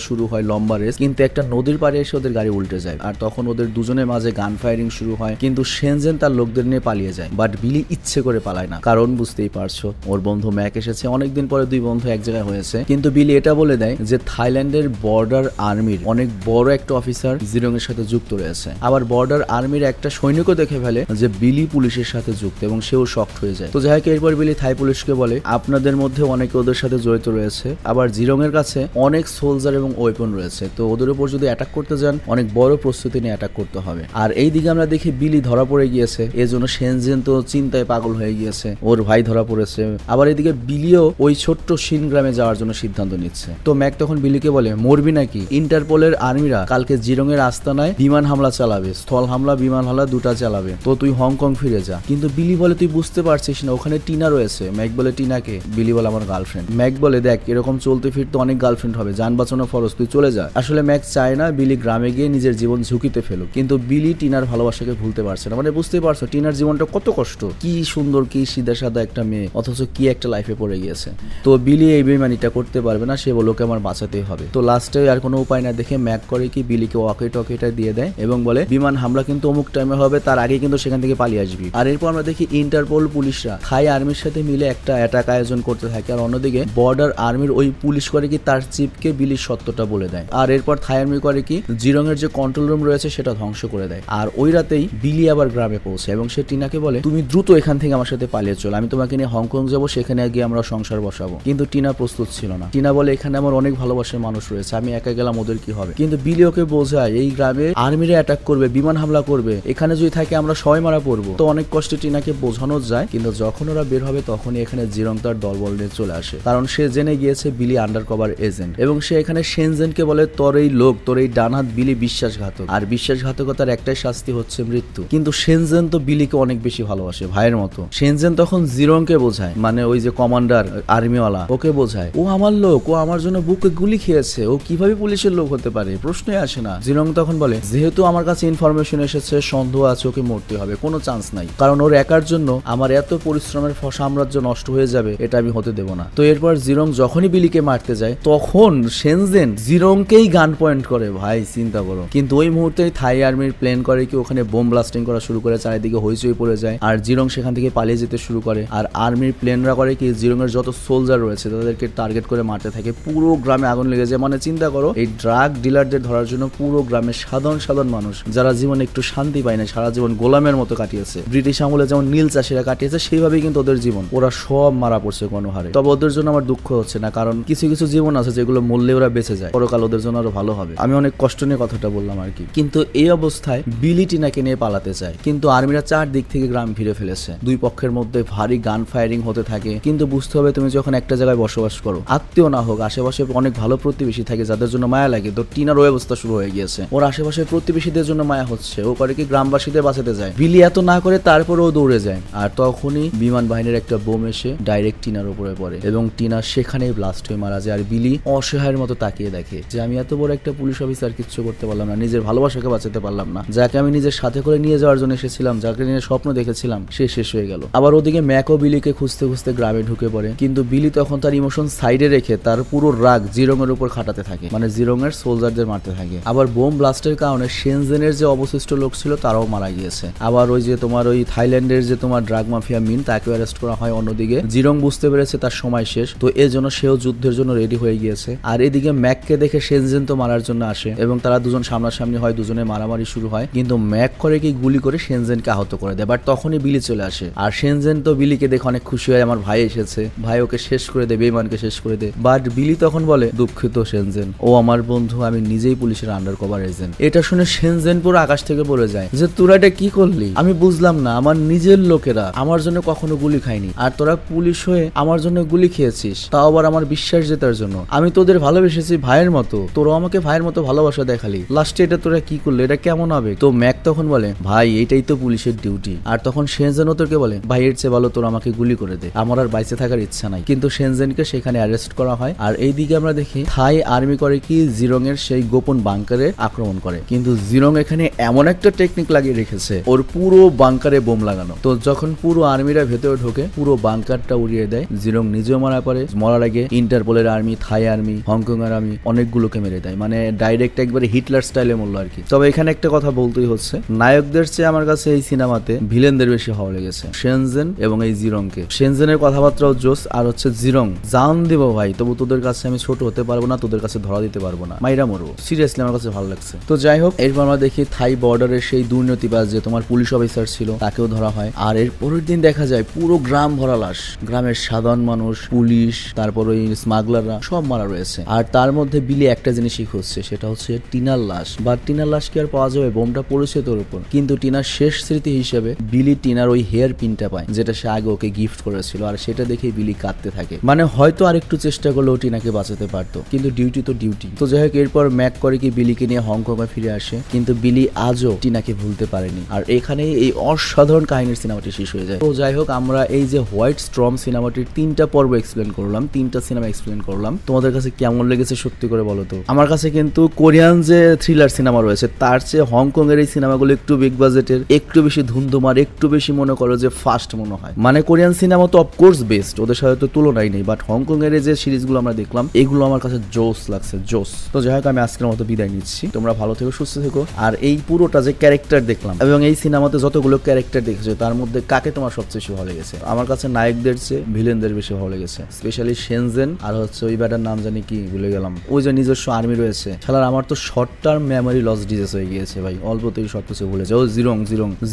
S1: শুরু হয় লম্বা রেস। কিন্তু একটা নদীর পাড়ে এসে ওদের গাড়ি উল্টে যায়। আর তখন ওদের দুজনের মাঝে গান ফায়ারিং শুরু হয়। কিন্তু সেনজেন তার লোকদের নিয়ে পালিয়ে যায়। বাট বিলি ইচ্ছে করে পালায় না, কারণ বুঝতেই পারছো, ওর বন্ধু ম্যাক এসেছে। অনেকদিন পরে 2 বন্ধু এক জায়গায় হয়েছে। কিন্তু বিলি এটা বলে দেয় যে থাইল্যান্ডের বর্ডার আর্মির অনেক বড় একটা অফিসার জিরং এর সাথে যুক্ত রয়েছে। আবার বর্ডার আর্মির একটা সৈনিকও দেখে ফেলে যে বিলি পুলিশের সাথে যুক্ত এবং সেও শকড হয়ে যায়। তো যাই হোক, এরপর বিলি থাই পুলিশকে বলে আপনাদের মধ্যে অনেকে ওদের সাথে জড়িত রয়েছে। আবার জিরং এর কাছে অনেক সোলজার এবং ওয়েপন রয়েছে। তো ওদের উপর যদি অ্যাটাক করতে যান, অনেক বড় প্রস্তুতি নিয়ে অ্যাটাক করতে হবে। আর এই দিকে আমরা দেখি বিলি ধরা পড়ে গিয়েছে। এজন্য সেনজেন তো চিন্তায় পাগল হয়ে গিয়েছে, ওর ভাই ধরা পড়েছে। আবার এদিকে বিলিও ওই ছোট্ট শিন গ্রামে যাওয়ার জন্য সিদ্ধান্ত নিচ্ছে। তো ম্যাক তখন বিলি বিলিকে বলে মরবি নাকি, ইন্টারপোলের আর্মিরা কালকে জিরং এর আস্তানায় বিমান হামলা চালাবে, স্থল হামলা বিমান হামলা দুটা চালাবে, তো তুই হংকং ফিরে যা। কিন্তু বিলি বলে তুই বুঝতে পারছিস না ওখানে টিনা রয়েছে। ম্যাক বলে টিনাকে? বিলি বলে আমার গার্লফ্রেন্ড। ম্যাক বলে দেখ এরকম চলতে ফিরতে অনেক গার্লফ্রেন্ড হবে, যান বাঁচানো ফরজ, তুই চলে যা। আসলে ম্যাক চায় না বিলি গ্রামে গিয়ে নিজের জীবন ঝুঁকিতে ফেলুক, কিন্তু বিলি টিনার ভালোবাসাকে ভুলতে পারছে না। মানে বুঝতে পারছো টিনার জীবনটা কত কষ্ট, কি সুন্দর কি সিধা সাদা একটা মেয়ে, অথচ কি একটা লাইফে পড়ে গিয়েছে। তো বিলি এই বেমানিটা করতে পারবে না, সে বলে ওকে আমার বাঁচাতেই হবে। তো লাস্টে আর কোনো উপায় না দেখে ম্যাক করে কি বিলিকে ওয়াকি টকিটা দিয়ে দেয় এবং বলে বিমান হামলা কিন্তু অমুক টাইমে হবে, তার আগে কিন্তু সেখান থেকে পালিয়ে আসবি। আর এরপর আমরা দেখি ইন্টারপোল পুলিশরা থাই আর্মির সাথে মিলে একটা অ্যাটাক আয়োজন করতে থাকে, আর অন্যদিকে বর্ডার আর্মির ওই পুলিশ করে কি তার চিফকে বিলির সত্যটা বলে দেয়। আর এরপর থাই আর্মি করে কি জিরং এর যে কন্ট্রোল রুম রয়েছে সেটা ধ্বংস করে দেয়। আর ওই রাতেই বিলি আবার গ্রামে পৌঁছে এবং সে টিনাকে বলে তুমি দ্রুত এখান থেকে আমার সাথে পালিয়ে চলো, আমি তোমাকে নিয়ে হংকং যাবো, সেখানে গিয়ে আমরা সংসার বসাবো। কিন্তু টিনা প্রস্তুত ছিল না। টিনা বলে এখানে আমার অনেক ভালোবাসার মানুষ রয়েছে, আমি একা গেলাম ওদের কি হবে। কিন্তু বিলি ওকে বোঝায় এই গ্রামে আর্মিরা অ্যাটাক করবে, বিমান হামলা করবে, এখানে যদি থাকে আমরা সবাই মারা পড়বো। তো অনেক কষ্টে টিনাকে বোঝানো যায়, কিন্তু যখন ওরা বের হবে তখনই এখানে জিরং তার দলবল নিয়ে চলে আসে, কারণ সে জেনে গিয়েছে বিলি আন্ডার কভার এজেন্ট। এবং সে এখানে শেনজেনকে বলে তোর এই লোক, তোর এই ডানহাত বিলি বিশ্বাসঘাতক, আর বিশ্বাসঘাতকতার একটাই শাস্তি হচ্ছে মৃত্যু। কিন্তু শেনজেন তো বিলিকে অনেক বেশি ভালোবাসে, ভাইয়ের মতো। শেনজেন তখন জিরংকে বোঝায়, মানে ওই যে কমান্ডার আর্মিওয়ালা, ওকে বোঝায় ও আমার লোক, ও আমার জন্য বুকে গুলি খেয়েছে, ও কিভাবে পুলিশের লোক হতে পারে, প্রশ্নই আসে না। জিরং তখন বলে যেহেতু আমার কাছে ইনফরমেশন এসেছে, সন্দেহ আছে ওকে মরতে হবে, কোনো চান্স নাই, কারণ ওর একার জন্য আমার এত পরিশ্রমের সাম্রাজ্য নষ্ট হয়ে যাবে, এটা আমি হতে দেব না। তো এরপর জিরং যখনই বিলিকে মারতে যায় তখন শেনজেন জিরংকেই গান পয়েন্ট করে, ভাই চিন্তা করো। কিন্তু ওই মুহূর্তে থাই আর্মির প্লেন করে কি ওখানে বোম ব্লাস্টিং করা শুরু করে, চারিদিকে হইচই পড়ে যায়, আর জিরং সেখান থেকে পালিয়ে যেতে শুরু করে। আর আর্মির প্লেনরা করে কি জিরং এর যত সোলজার রয়েছে তাদেরকে টার্গেট করে মারতে থাকে, পুরো গ্রামে আগুন লেগে যায়। মানে চিন্তা করো এই ড্রাগ ডিলারদের ধরার জন্য পুরো গ্রামের সাধারণ মানুষ যারা জীবনে একটু শান্তি পায় না, সারা জীবন গোলামের মতো কাটিয়েছে, ব্রিটিশ আমলে যেমন নীল চাষিরা কাটিয়েছে সেইভাবেই কিন্তু ওদের জীবন, ওরা সব মারা পড়ছে কোনো হারে। তবে ওদের জন্য আমার দুঃখ হচ্ছে না, কারণ কিছু কিছু জীবন আছে যেগুলো মরলে ওরা বেঁচে যায়, পরকাল ওদের জন্য আরো ভালো হবে। আমি অনেক কষ্ট নিয়ে কথাটা বললাম আর কি। কিন্তু এই অবস্থায় বিলি টিনাকে নিয়ে পালাতে চায়, কিন্তু আর্মিরা চারদিক থেকে গ্রাম ঘিরে ফেলেছে, দুই পক্ষের মধ্যে ভারী গান ফায়ারিং হতে থাকে। কিন্তু বুঝতে হবে তুমি যখন একটা জায়গায় বসবাস করো, আত্মীয় না হোক, আশেপাশে অনেক ভালো প্রতিবেশী থাকে যাদের জন্য মায়া লাগে, তো টিনার ওই অবস্থা শুরু হয়ে গিয়েছে, ওর আশেপাশে প্রতিবেশীদের জন্য মায়া হচ্ছে, ও করে কি গ্রামবাসীদের বাঁচাতে যায়। বিলি এত না করে তারপরে ও দৌড়ে যায়, আর তখনই বিমান বাহিনীর একটা বোম এসে ডাইরেক্ট টিনার উপরে পড়ে এবং টিনা সেখানেই ব্লাস্ট হয়ে মারা যায়। আর বিলি অসহায়ের মতো তাকিয়ে দেখে যে আমি এত বড় একটা পুলিশ অফিসার কিচ্ছু করতে পারলাম না, নিজের ভালোবাসাকে বাঁচাতে পারলাম না, যাকে আমি নিজের সাথে করে নিয়ে যাওয়ার জন্য এসেছিলাম, যাকে নিয়ে স্বপ্ন দেখেছিলাম, সে শেষ হয়ে গেল। আবার ওদিকে ম্যাক ও বিলিকে খুঁজতে খুঁজতে গ্রামে ঢুকে পড়ে, কিন্তু বিলি তখন তার ইমোশন সাইডে রেখে তার পুরো রাগ জিরং এর উপর খাটাতে থাকে, মানে জিরং এর সোলজারদের মারতে থাকে। আবার বোম ব্লাস্টের কারণে শেনজেনের যে অবশিষ্ট লোক ছিল তারাও মারা গিয়েছে। আবার ওই যে তোমার ওই থাইল্যান্ডের যে তোমার ড্রাগ মাফিয়া মিন, তাকে অ্যারেস্ট করা হয়। অন্যদিকে জিরং বুঝতে পেরেছে তার সময় শেষ, তো এর জন্য সেও যুদ্ধের জন্য রেডি হয়ে গিয়েছে। আর এদিকে ম্যাককে দেখে শেনজেন তো মারার জন্য আসে এবং তারা দুজন সামনাসামনি হয়, দুজনে মারামারি শুরু হয়। কিন্তু ম্যাক করে কি গুলি করে শেনজেনকে আহত করে দেয়, বাট তখনই বিলি চলে আসে। আর শেনজেন তো বিলিকে দেখে অনেক খুশি হয়, আমার ভাই এসেছে, ভাই ওকে শেষ করে দে, বেঈমানকে শেষ করে দে। বাট বিলি তখন বলে দুঃখিত শেনজেন, ও আমার বন্ধু, আমি নিজেই পুলিশের আন্ডার কভার এজেন্ট। এটা শুনে শেনজেন পুরো আকাশ থেকে পড়ে যায় যে তোরা এটা কি করলি, আমি বুঝলাম না, আমার নিজের লোকেরা আমার জন্য কখনো গুলি খায়নি, আর তোরা পুলিশ হয়ে আমার জন্য গুলি খেয়েছিস, তাও আবার আমার বিশ্বাস জেতার জন্য। আমি তোদের ভালোবেসেছি ভাইয়ের মতো, তোরা আমাকে ভাইয়ের মতো ভালোবাসা দেখালি, লাস্টে এটা তোরা কি করলি, এটা কেমন হবে? তো ম্যাক তখন বলে ভাই এটাই তো পুলিশের ডিউটি। আর তখন শেনজেন তোকে বলে ভাই এর চেয়ে ভালো তোরা আমাকে গুলি করে দে, আমার আর বাইচে থাকার ইচ্ছা নাই। কিন্তু শেনজেনকে সেখানে অ্যারেস্ট করা হয়। আর এইদিকে আমরা দেখি থাই আর্মি করে কি জিরং এর সেই গোপন বাংকারে আক্রমণ করে, কিন্তু জিরং এখানে এমন একটা টেকনিক লাগিয়ে রেখেছে, ওর পুরো বাংকারে বোম লাগানো। তো যখন পুরো আর্মিরা ভেতরে ঢোকে পুরো বাংকারটা উড়িয়ে দেয়, জিরং নিজেও মারা পড়ে। মরার আগে ইন্টারপোলের আর্মি, থাই আর্মি, হংকং এর আর্মি অনেকগুলোকে মেরে দেয়, মানে ডাইরেক্ট একবারে হিটলার স্টাইলে মরলো আর কি। তবে এখানে একটা কথা বলতেই হচ্ছে, নায়কদের চেয়ে আমার কাছে এই সিনেমাতে ভিলেনদের বেশি ভালো লেগেছে, শেনজেন এবং এই জিরংকে। শেনজেনের কথাবার্তাও জোস, আর হচ্ছে জিরং জান দিব ভাই, তবু তোদের কাছে আমি ছোট হতে পারবো না, তোদের কাছে ধরা দিতে পারবো না, মাইরা মরো। সিরিয়াসলি আমার কাছে ভালো লাগছে। তো যাই হোক, এরপর আমরা দেখি থাই বর্ডারের সেই দুর্নীতিবাজ যে তোমার পুলিশ অফিসার ছিল তাকেও ধরা হয়। আর এর পরের দিন দেখা যায় পুরো গ্রাম ভরা লাশ, গ্রামের সাধারণ মানুষ, পুলিশ, তারপর ওই স্মাগলাররা সব মারা রয়েছে। আর তার মধ্যে বিলি একটা জিনিসই খুঁজছে, সেটা হচ্ছে টিনার লাশ। বা টিনার লাশ কি আর পাওয়া যাবে, বোমটা পড়েছে তোর উপর। কিন্তু টিনার শেষ স্মৃতি হিসেবে বিলি টিনার ওই হেয়ার পিনটা পায়, যেটা সে আগে ওকে গিফট করেছিল, আর সেটা দেখে বিলি কাঁদতে থাকে। মানে হয়তো আরেকটু চেষ্টা করলেও টিনাকে বাঁচাতে পারত, পারতো, কিন্তু ডিউটি তো ডিউটি। তো যাই হোক, এরপর ম্যাক করে কি বিলিকে নিয়ে হংকংয়ে ফিরে আসে, কিন্তু বিলি আজও টিনাকে ভুলতে পারেনি। আর এখানে এই অসাধারণ কাহিনীর সিনেমাটি শেষ হয়ে যায়। তো যাই হোক, আমরা এই যে হোয়াইট স্টর্ম সিনেমাটির 3টা পর্ব এক্সপ্লেন করলাম, 3টা সিনেমা এক্সপ্লেন করলাম, তোমাদের কাছে কেমন লেগেছে সত্যি করে বলো তো। আমার কাছে কিন্তু কোরিয়ান যে থ্রিলার সিনেমা রয়েছে তার চেয়ে হংকং এর এই সিনেমাগুলো একটু বিগ বাজেটের, একটু বেশি ধুমধুমার, একটু বেশি মনে করো যে ফাস্ট মনে হয়। মানে কোরিয়ান সিনেমা তো অফকোর্স বেস্ট, ওদের সাথে তো তুলনাই নেই, বাট হংকং এর যে সিরিজগুলো আমরা দেখলাম এগুলো আমার কাছে জোস লাগছে, জোস। তো যাই হোক, আমি আজকের মতো বিদায় নিচ্ছি। তোমরা ভালো থেকো, সুস্থ থেকো। আর এই পুরোটা যে ক্যারেক্টার দেখলাম এবং এই সিনেমাতে যতগুলো ক্যারেক্টার দেখেছো তার মধ্যে কাকে তোমার সবচেয়ে বেশি ভালো লেগেছে? আমার কাছে নায়কদের চেয়ে ভিলেনদের বেশি ভালো লেগেছে, স্পেশালি শেনজেন আর হচ্ছে ওই ব্যাটার নাম জানি কি ভুলে গেলাম, ওই যে নিজস্ব আর্মি রয়েছে। শালার আমার তো short term memory loss disease হয়ে গিয়েছে ভাই, অল্পতেই সব কিছু ভুলে যায়। ও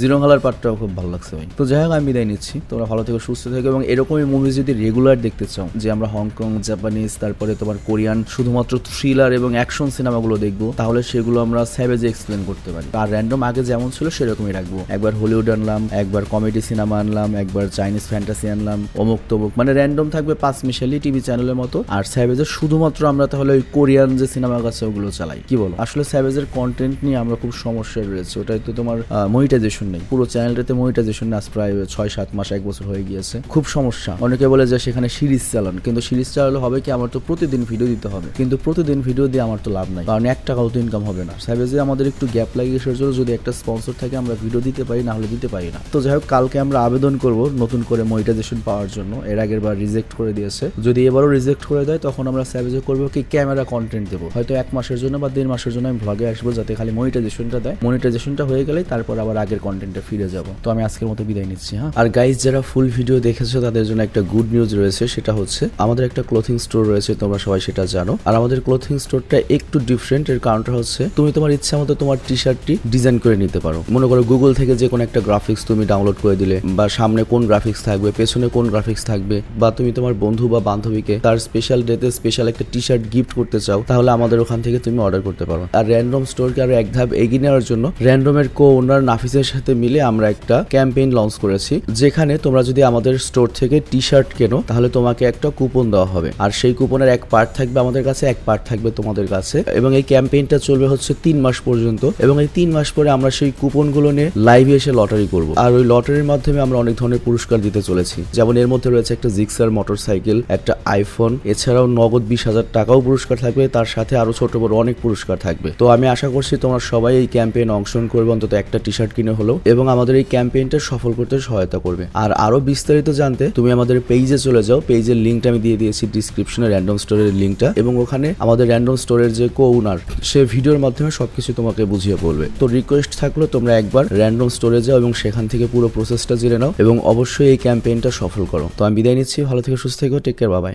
S1: জিরং হালার পার্টটাও খুব ভালো লাগছে ভাই। তো যাই হোক, আমি বিদায় নিচ্ছি। তোমরা ভালো থেকো, সুস্থ থেকো। এবং এরকমই মুভি যদি রেগুলার দেখতে চাও, যে আমরা হংকং, জাপানিজ, তারপরে তোমার কোরিয়ান শুধুমাত্র থ্রিলার এবং অ্যাকশন সিনেমাগুলো দেখবো, তাহলে সেগুলো আমরা স্যাভেজে এক্সপ্লেন করতে পারি। আর র্যান্ডম আগে যেমন ছিল সেরকমই রাখবো। একবার হলিউড আনলাম, একবার কমেডি সিনেমা আনলাম, একবার চাইনিজ ফ্যান্টাসি আনলাম, অমুক তমুক, মানে র্যান্ডম থাকবে 5 মিশালি টিভি চ্যানেলের মতো। আর স্যাভেজের শুধুমাত্র আমরা তাহলে ওই কোরিয়ান যে সিনেমা আছে ওগুলো চালাই। কি বলো? আসলে স্যাভেজের কন্টেন্ট নিয়ে আমরা খুব সমস্যায় রয়েছে। ওটাই তো তোমার মনিটাইজেশন নেই, পুরো চ্যানেলটাতে মনিটাইজেশন আজ প্রায় 6-7 মাস, 1 বছর হয়ে গিয়েছে। খুব সমস্যা। অনেকে বলে যে সেখানে সিরিজ চালান, কিন্তু সিরিজ চালালে হবে কি, আমার তো প্রতিদিন ভিডিও দিতে হবে, কিন্তু প্রতিদিন ভিডিও দিয়ে আমার তো লাভ নাই, কারণ 1 টাকাও তো ইনকাম হবে না। স্যাভেজে আমাদের একটু গ্যাপ লাগিয়ে সেজন্য যদি একটা স্পন্সর থাকে আমরা ভিডিও দিতে পারি, না হলে দিতে পারি না। তো যাই হোক, কালকে আমরা আবেদন করব নতুন করে মনিটাইজেশন পাওয়ার জন্য। এর আগের বার রিজেক্ট করে দিয়েছে, যদি এবারও রিজেক্ট করে দেয় তখন আমরা স্যাভেজে করবো কি ক্যামেরা কন্টেন্ট দেবো, হয়তো 1 মাসের জন্য বা 1.5 মাসের জন্য আমি ভ্লগে আসবো, যাতে খালি মনিটাইজেশনটা দেয়। মনিটাইজেশনটা হয়ে গেলে তারপর আবার আগের কন্টেন্টে ফিরে যাব। তো আমি আজকের মতো বিদায় নিচ্ছি। হ্যাঁ, আর গাইজ যারা ফুল ভিডিও দেখেছো তাদের জন্য একটা গুড নিউজ রয়েছে, সেটা হচ্ছে আমাদের একটা ক্লোথিং স্টোর রয়েছে, তোমরা সবাই সেটা জানো। আর আমাদের ক্লোথিং স্টোরটা একটু ডিফারেন্ট। এর কারণটা হচ্ছে তুমি তোমার ইচ্ছা মতো তোমার টি শার্টটি ডিজাইন করে নিতে পারো। মনে করো গুগল থেকে যে কোনো একটা গ্রাফিক্স তুমি ডাউনলোড করে দিলে, বা সামনে কোন গ্রাফিক্স থাকবে, পেছনে কোন গ্রাফিক্স থাকবে, বা তুমি তোমার বন্ধু বা বান্ধবীকে তার স্পেশাল ডেতে স্পেশাল একটা টি শার্ট গিফট করতে চাও, তাহলে আমাদের ওখান থেকে তুমি অর্ডার করতে পারো। আর র্যান্ডম স্টোরকে আরো এক ধাপ এগিয়ে নেওয়ার জন্য র্যান্ডমের কো ওনার নাফিসের সাথে মিলে আমরা একটা ক্যাম্পেইন লঞ্চ করেছি, যেখানে তোমরা যদি আমাদের স্টোর থেকে টি শার্ট কেনো তাহলে তোমাকে একটা কুপন দেওয়া হবে। আর সেই কুপনের 1 পার্ট থাকবে আমাদের কাছে, 1 পার্ট থাকবে তোমাদের কাছে। এবং এই ক্যাম্পেইনটা চলবে হচ্ছে 3 মাস পর্যন্ত। এবং এই 3 মাস পরে আমরা সেই কুপনগুলো নিয়ে লাইভে এসে লটারি করব। আর ওই লটারির মাধ্যমে আমরা অনেক ধরনের পুরস্কার দিতে চলেছি, যেমন এর মধ্যে রয়েছে একটা জিক্সার মোটরসাইকেল, একটা আইফোন, এছাড়াও নগদ 20,000 টাকাও পুরস্কার থাকবে, তার সাথে আরো ছোট বড় অনেক পুরস্কার থাকবে। তো আমি আশা করছি তোমরা সবাই এই ক্যাম্পেইনে অংশগ্রহণ করবে, অন্তত একটা টি শার্ট কিনে হলো, এবং আমাদের এই ক্যাম্পেইনটা সফল করতে সহায়তা করবে। আর আরো বিস্তারিত জানতে তুমি আমাদের পেজে চলে যাও, পেজের লিঙ্কটা আমি দিয়ে দিয়েছি ডিসক্রিপশনে, র্যান্ডম স্টোরের লিঙ্কটা, এবং ওখানে আমাদের র্যান্ডম স্টোরের যে কো ওনার সে ভিডিওর মাধ্যমে সবকিছু তোমাকে বুঝিয়ে বলবে। তো রিকোয়েস্ট থাকলো তোমরা একবার র্যান্ডম স্টোরে যাও এবং সেখান থেকে পুরো প্রসেসটা জেনে নাও, এবং অবশ্যই এই ক্যাম্পেইনটা সফল করো। তো আমি বিদায় নিচ্ছি, ভালো থেকে সুস্থ থেকো, টেক কেয়ার, বাই বাই।